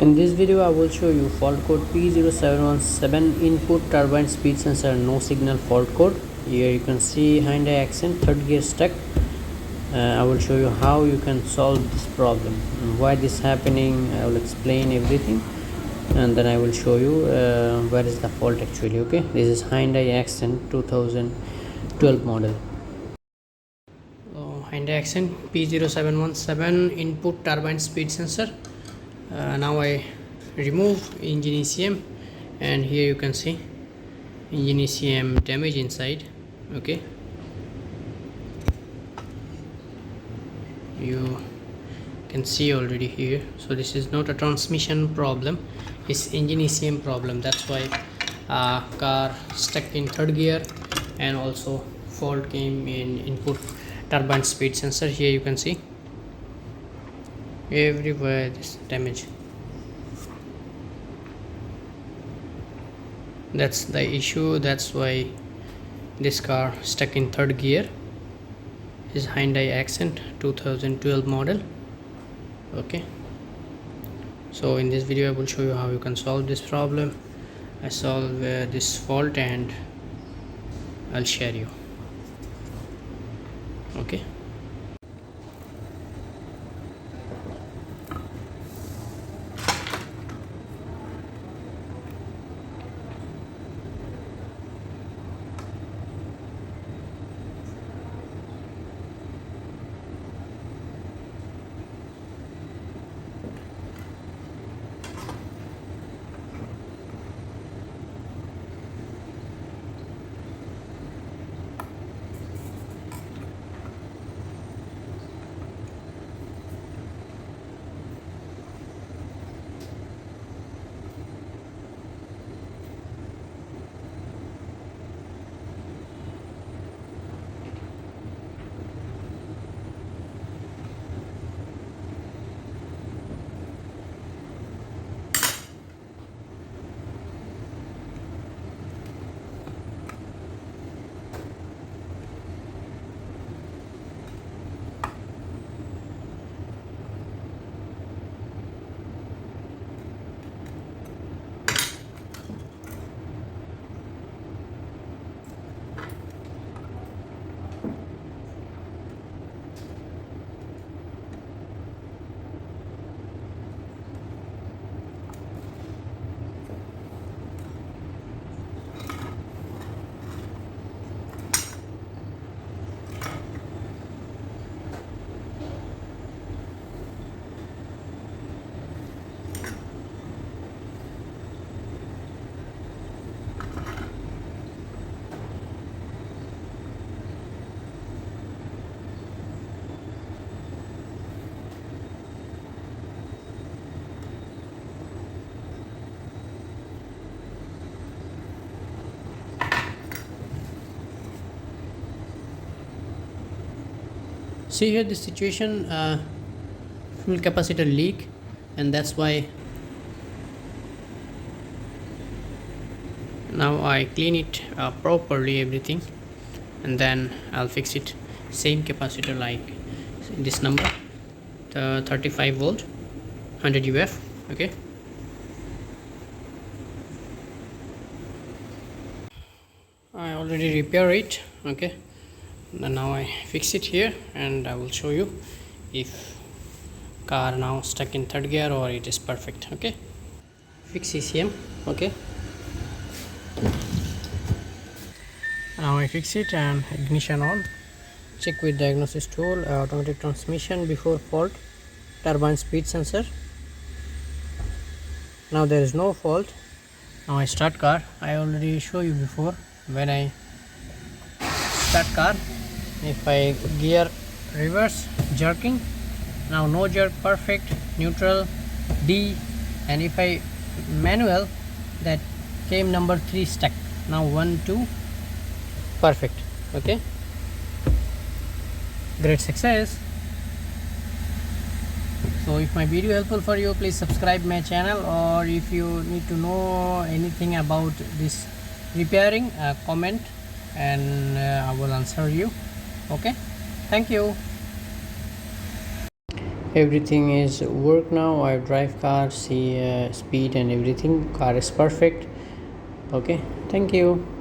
In this video I will show you fault code P0717 input turbine speed sensor no signal fault code. Here you can see Hyundai accent third gear stuck. I will show you how you can solve this problem, why this is happening. I will explain everything and then I will show you where is the fault actually. Okay, this is Hyundai accent 2012 model. Hyundai accent P0717 input turbine speed sensor. Now I remove engine ECM and here you can see engine ECM damage inside. Okay, you can see already here. So this is not a transmission problem, it's engine ECM problem. That's why car stuck in third gear, and also fault came in input turbine speed sensor. Here you can see everywhere this damage. That's the issue. That's why this car stuck in third gear. This is Hyundai accent 2012 model. Okay, so in this video I will show you how you can solve this problem. I solve this fault and I'll share you. Okay, see here the situation, fuel capacitor leak, and that's why now I clean it properly everything, and then I'll fix it. Same capacitor like this number, the 35 volt 100 UF. Okay, I already repair it. Okay, and now I fix it here and I will show you if car now stuck in third gear or it is perfect. Okay, fix ECM. Okay, now I fix it and ignition on. Check with diagnosis tool, automatic transmission before fault, turbine speed sensor. Now there is no fault. Now I start car. I already show you before when I start car, if I gear reverse jerking, now no jerk, perfect, neutral, D, and if I manual, that came number 3 stuck. Now 1 2 perfect. Okay, great success. So if my video helpful for you, please subscribe my channel, or if you need to know anything about this repairing, comment and I will answer you. Okay, thank you. everything is work now. I drive car, see speed and everything. Car is perfect. Okay, thank you.